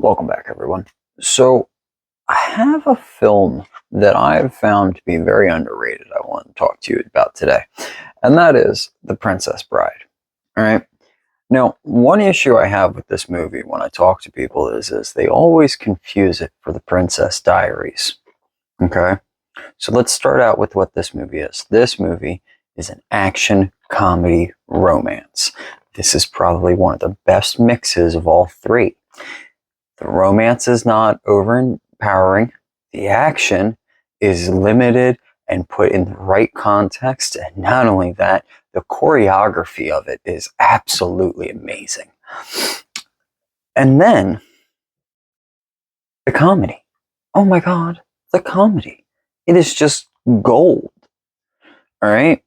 Welcome back, everyone. So, I have a film that I've found to be very underrated I want to talk to you about today, and that is The Princess Bride. All right. Now, one issue I have with this movie when I talk to people is they always confuse it for The Princess Diaries. Okay. So let's start out with what this movie is. This movie is an action comedy romance. This is probably one of the best mixes of all three. The romance is not overpowering. The action is limited and put in the right context. And not only that, the choreography of it is absolutely amazing. And then the comedy. Oh my God, the comedy. It is just gold. All right.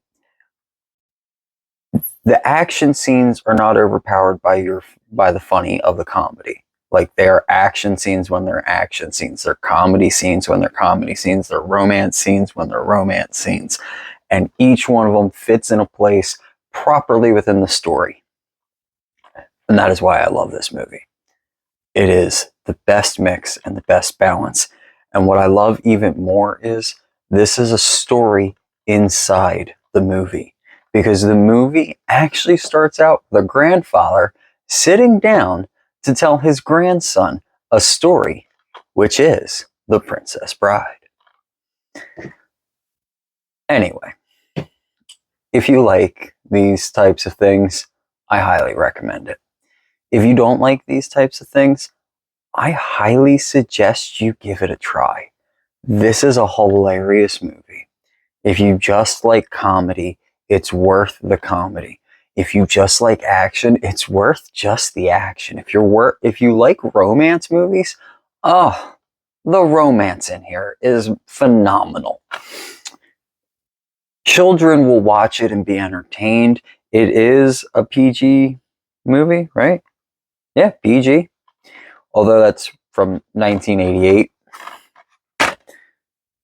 The action scenes are not overpowered by the funny of the comedy. Like, they're action scenes when they're action scenes. They're comedy scenes when they're comedy scenes. They're romance scenes when they're romance scenes. And each one of them fits in a place properly within the story. And that is why I love this movie. It is the best mix and the best balance. And what I love even more is this is a story inside the movie. Because the movie actually starts out with a grandfather sitting down to tell his grandson a story, which is The Princess Bride. Anyway, if you like these types of things, I highly recommend it. If you don't like these types of things, I highly suggest you give it a try. This is a hilarious movie. If you just like comedy, it's worth the comedy. If you just like action, it's worth just the action. If you like romance movies, oh, the romance in here is phenomenal. Children will watch it and be entertained. It is a PG movie, right? Yeah, PG. Although that's from 1988.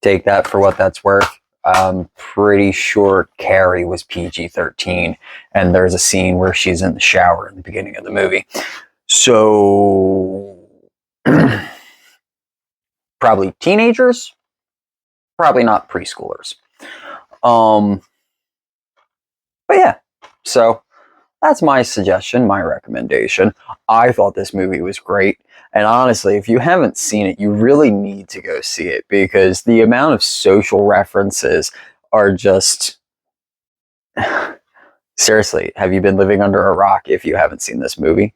Take that for what that's worth. I'm pretty sure Carrie was PG-13, and there's a scene where she's in the shower in the beginning of the movie. So, probably teenagers, probably not preschoolers. But yeah, so that's my suggestion, my recommendation. I thought this movie was great. And honestly, if you haven't seen it, you really need to go see it because the amount of social references are just... Seriously, have you been living under a rock if you haven't seen this movie?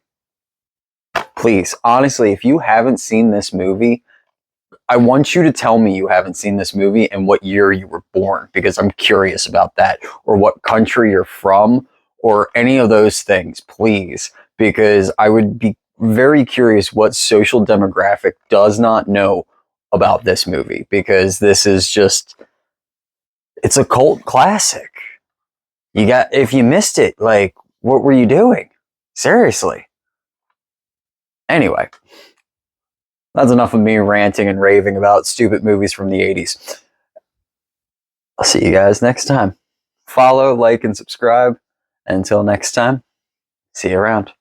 Please, honestly, if you haven't seen this movie, I want you to tell me you haven't seen this movie and what year you were born, because I'm curious about that, or what country you're from, or any of those things, please, because I would be very curious what social demographic does not know about this movie, because this is just, it's a cult classic. If you missed it, like, what were you doing? Seriously. Anyway, that's enough of me ranting and raving about stupid movies from the 80s. I'll see you guys next time. Follow, like, and subscribe. Until next time, see you around.